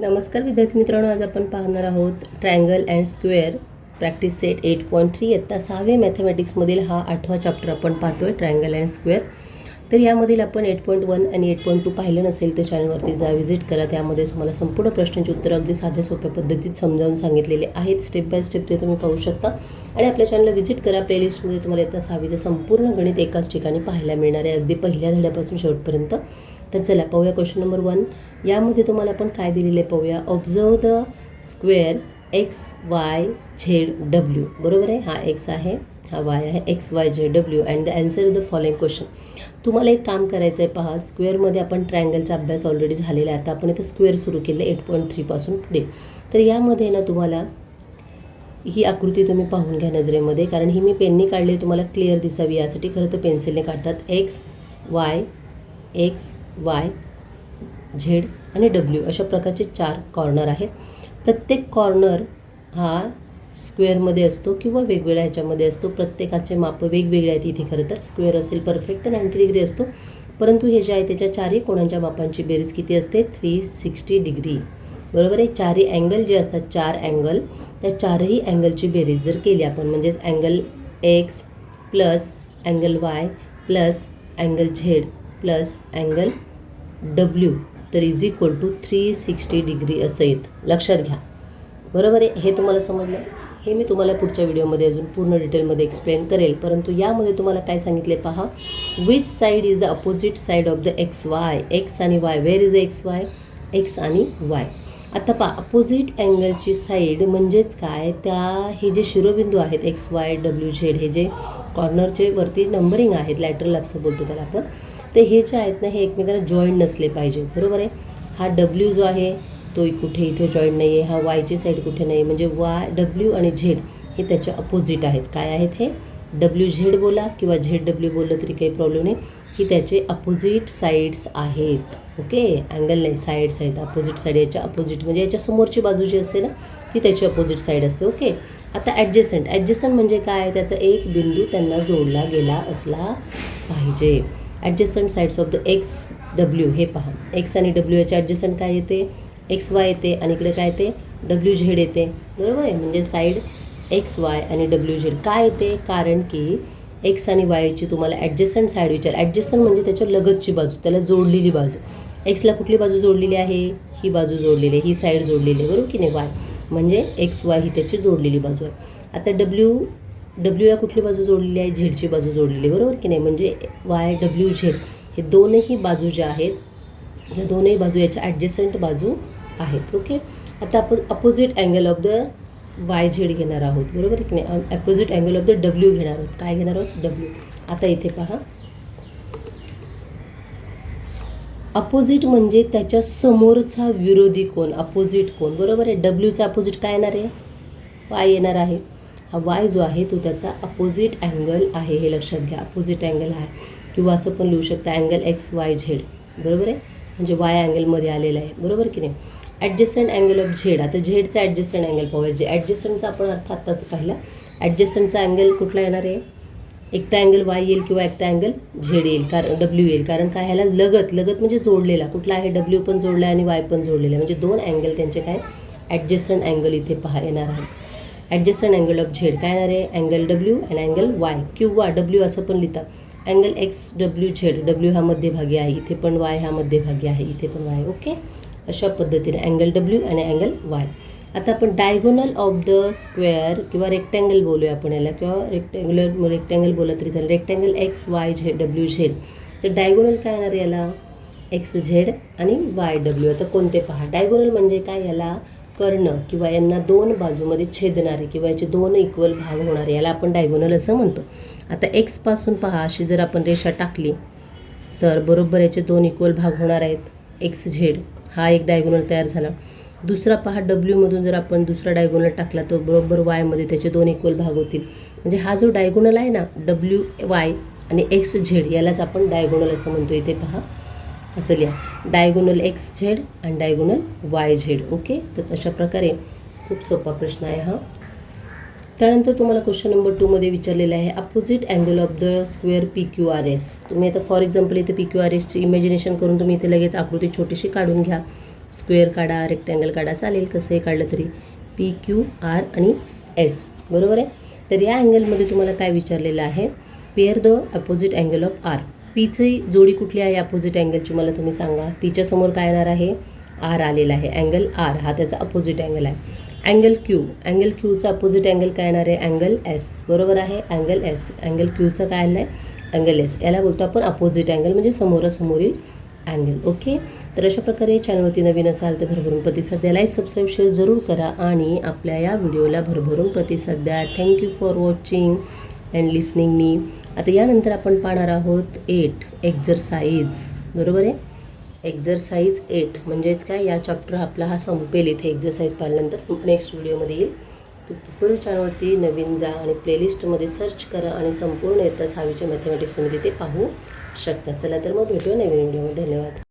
नमस्कार विद्यार्थी मित्रांनो, आज आपण पाहणार आहोत triangle and square practice set 8.3 इयत्ता 6वे मॅथमॅटिक्समधील हा 8वा चॅप्टर आपण पाहतोय, ट्रायंगल अँड स्क्वेअर. तर यामधील आपण 8.1 आणि 8.2 पाहिलं नसेल तर चॅनलवरती जा, व्हिजिट करा. त्यामध्ये तुम्हाला संपूर्ण प्रश्नांची उत्तरं अगदी साध्या सोप्या पद्धतीत समजावून सांगितलेले आहेत. स्टेप बाय स्टेप ते तुम्ही पाहू शकता. आणि आपल्या चॅनलला व्हिजिट करा. प्लेलिस्टमध्ये तुम्हाला इयत्ता 6वीचं संपूर्ण गणित एकाच ठिकाणी पाहायला मिळणार आहे, अगदी पहिल्या धड्यापासून शेवटपर्यंत. तर चला पाहूया क्वेश्चन नंबर 1. यामध्ये तुम्हाला आपण काय दिलेले पाहूया. Observe the square x Y Z W. बरोबर आहे, हा एक्स आहे, हा वाय आहे, x Y Z W and the answer the following question. तुम्हाला एक काम करायचं आहे. पहा, स्क्वेअरमध्ये आपण ट्रायंगलचा अभ्यास ऑलरेडी झालेला आहे. आता आपण इथं स्क्वेअर सुरू केलं 8.3 पासून पुढे. तर यामध्ये ना तुम्हाला ही आकृती तुम्ही पाहून घ्या नजरेमध्ये, कारण ही मी पेननी काढली, तुम्हाला क्लिअर दिसावी यासाठी. खरं तर पेन्सिलने काढतात. एक्स वाय झेड आणि डब्ल्यू अशा प्रकारचे 4 कॉर्नर आहेत. प्रत्येक कॉर्नर हा स्क्वेअरमध्ये असतो किंवा वेगवेगळ्या ह्याच्यामध्ये असतो. प्रत्येकाचे माप वेगवेगळे आहेत. इथे खरं तर स्क्वेअर असेल परफेक्ट तर 90 डिग्री असतो, परंतु हे जे आहे त्याच्या चारही कोणाच्या मापांची बेरीज किती असते, 360 डिग्री. बरोबर आहे. चारही अँगल जे असतात, 4 अँगल, त्या चारही अँगलची बेरीज जर केली आपण, म्हणजेच angle x plus angle Y plus angle Z plus angle W, तर इज इक्वल टू 360 डिग्री असं येतं. लक्षात घ्या. बरोबर आहे. हे तुम्हाला समजलं. हे मी तुम्हाला पुढच्या व्हिडिओमध्ये अजून पूर्ण डिटेलमध्ये एक्सप्लेन करेल, परंतु यामध्ये तुम्हाला काय सांगितले पहा. Which side is the opposite side of the X Y. X आणि Y. Where is the X Y. X आणि वाय. आता पहा, अपोजिट अँगलची साईड म्हणजेच काय, त्या हे जे शिरोबिंदू आहेत एक्स वाय डब्ल्यू झेड, हे जे कॉर्नरचे वरती नंबरिंग आहेत, लॅटरल असं बोलतो त्याला आपण, ते हे जे आहेत ना, हे एकमेकांना जॉईंट नसले पाहिजे. बरोबर आहे. हा डब्ल्यू जो आहे तो कुठे इथे जॉईंट नाही आहे, हा वायची साईड कुठे नाही, म्हणजे वाय डब्ल्यू आणि झेड हे त्याचे अपोजिट आहेत. काय आहेत हे, डब्ल्यू झेड बोला किंवा झेड डब्ल्यू बोललं तरी काही प्रॉब्लेम नाही. ही त्याचे अपोजिट साईड्स आहेत. ओके, अँगल नाही, साईड्स आहेत. अपोजिट साईड, याच्या अपोजिट म्हणजे याच्या समोरची बाजू जी असते ना ती त्याची अपोजिट साईड असते. ओके. आता ॲडजस्टंट म्हणजे काय, त्याचा एक बिंदू त्यांना जोडला गेला असला पाहिजे. Adjacent sides of the x W. हे पहा, एक्स आणि डब्ल्यू याचे ॲडजस्टंट काय येते, एक्स वाय येते आणि इकडे काय येते, डब्ल्यू झेड येते. बरोबर आहे. म्हणजे साईड एक्स वाय आणि डब्ल्यू झेड काय येते, कारण की एक्स आणि वायची तुम्हाला ॲडजस्टंट साईड विचार. ॲडजस्टंट म्हणजे त्याच्या लगतची बाजू, त्याला जोडलेली बाजू. एक्सला कुठली बाजू जोडलेली आहे, ही बाजू जोडलेली आहे, ही साईड जोडलेली आहे. बरोबर की नाही. वाय म्हणजे एक्स वाय ही त्याची जोडलेली बाजू आहे. आता डब्ल्यूला कुठली बाजू जोडलेली आहे, झेडची बाजू जोडलेली आहे. बरोबर की नाही. म्हणजे वाय डब्ल्यू झेड हे दोनही बाजू ज्या आहेत, ह्या दोनही बाजू याच्या ॲडजस्टंट बाजू आहेत. ओके. आता आपण opposite angle of the Y Z घेणार आहोत. बरोबर की नाही. Opposite angle of the W घेणार आहोत. काय घेणार आहोत, डब्ल्यू. आता इथे पहा, अपोजिट म्हणजे त्याच्या समोरचा विरोधी कोण, अपोजिट कोण. बरोबर आहे. डब्ल्यूचा अपोजिट काय येणार आहे, वाय येणार आहे. हा वाय जो आहे तो त्याचा अपोजिट अँगल आहे, हे लक्षात घ्या. अपोजिट अँगल आहे, किंवा असं पण लिहू शकता अँगल एक्स वाय झेड. बरोबर आहे. म्हणजे वाय अँगलमध्ये आलेला आहे. बरोबर की नाही. Adjacent angle of Z. आता झेडचा ॲडजस्टंट अँगल पाहूया. जे ॲडजस्टंटचा आपण अर्थ आत्ताच पाहिला. ॲडजस्टंटचा अँगल कुठला येणार आहे, एकटा अँगल वाय येईल किंवा एकटा अँगल झेड येईल, कारण डब्ल्यू येईल. कारण काय, ह्याला लगत म्हणजे जोडलेला कुठला आहे, डब्ल्यू पण जोडला आहे आणि वाय पण जोडलेला आहे. म्हणजे दोन अँगल त्यांचे काय, ॲडजस्टंट अँगल इथे पहा येणार आहे. ॲडजस्टंट अँगल ऑफ झेड काय येणार आहे, अँगल डब्ल्यू आणि अँगल वाय, किंवा डब्ल्यू असं पण लिहितात, angle x W Z. W हा मध्यभागी आहे, इथे पण वाय हा मध्यभागी आहे, इथे पण वाय. ओके. अशा पद्धतीने अँगल डब्ल्यू आणि अँगल वाय. आता आपण डायगोनल ऑफ द स्क्वेअर किंवा रेक्टँगल बोलूया आपण याला, किंवा रेक्टँगल बोललं तरी चालेल. Rectangle x Y Z W Z. तर डायगोनल काय येणार याला, एक्स झेड आणि वाय डब्ल्यू. आता कोणते पहा, डायगोनल म्हणजे काय, याला कर्ण किंवा यांना दोन बाजूमध्ये छेदणारे किंवा याचे दोन इक्वल भाग होणारे, याला आपण डायगोनल असं म्हणतो. आता एक्सपासून पहा, अशी जर आपण रेषा टाकली तर बरोबर याचे दोन इक्वल भाग होणार आहेत. एक्स झेड हा एक डायगोनल तयार झाला. दुसरा पहा, डब्ल्यूमधून जर आपण दुसरा डायगोनल टाकला तर बरोबर वायमध्ये त्याचे दोन इक्वल भाग होतील. म्हणजे हा जो डायगोनल आहे ना, डब्ल्यू वाय आणि एक्स झेड, यालाच आपण डायगोनल असं म्हणतो. इथे पहा असं लिहा, डायगोनल एक्स झेड आणि डायगोनल वाय झेड. ओके. तर अशा प्रकारे खूप सोपा प्रश्न आहे हा. त्यानंतर तुम्हाला क्वेश्चन नंबर 2 मध्ये विचारलेला आहे, opposite angle of the square P Q R S. तुम्ही आता फॉर एक्झाम्पल इथे पी क्यू आर एसची इमॅजिनेशन करून तुम्ही इथे लगेच आकृती छोटीशी काढून घ्या. स्क्वेअर काढा, रेक्टँगल काढा, चालेल कसंही काढलं तरी. पी क्यू आर आणि एस, बरोबर आहे. तर या अँगलमध्ये तुम्हाला काय विचारलेलं आहे, pair the opposite angle of R. पीची जोडी कुठली आहे अपोजिट अँगलची मला तुम्ही सांगा. पीच्या समोर काय येणार आहे, आर आलेला आहे. अँगल आर हा त्याचा अपोजिट अँगल आहे. अँगल क्यूचा अपोजिट अँगल काय येणार आहे, अँगल एस, बरोबर आहे. अँगल एस, अँगल क्यूचं काय आलं आहे, अँगल एस. याला बोलतो आपण अपोजिट अँगल, म्हणजे समोरासमोरील अँगल. ओके. तर अशा प्रकारे चॅनलवरती नवीन असाल तर भरभरून प्रतिसाद द्या, लाईक सबस्क्राईब शेअर जरूर करा आणि आपल्या या व्हिडिओला भरभरून प्रतिसाद द्या. Thank you for watching and listening me. आता यानंतर आपण पाहणार आहोत 8 एक्झरसाइज, बरोबर आहे. एक्झरसाइज 8 म्हणजेच काय, या चॅप्टर आपला हा संपेल इथे. एक्झरसाइज पाहिल्यानंतर नेक्स्ट व्हिडिओमध्ये येईल. पूर्व चॅनलवरती नवीन जा आणि प्लेलिस्टमध्ये सर्च करा आणि संपूर्ण येतात 6वीचे मॅथमॅटिक्स तुम्ही तिथे पाहू शकता. चला तर मग भेटूया नवीन व्हिडिओमध्ये. धन्यवाद.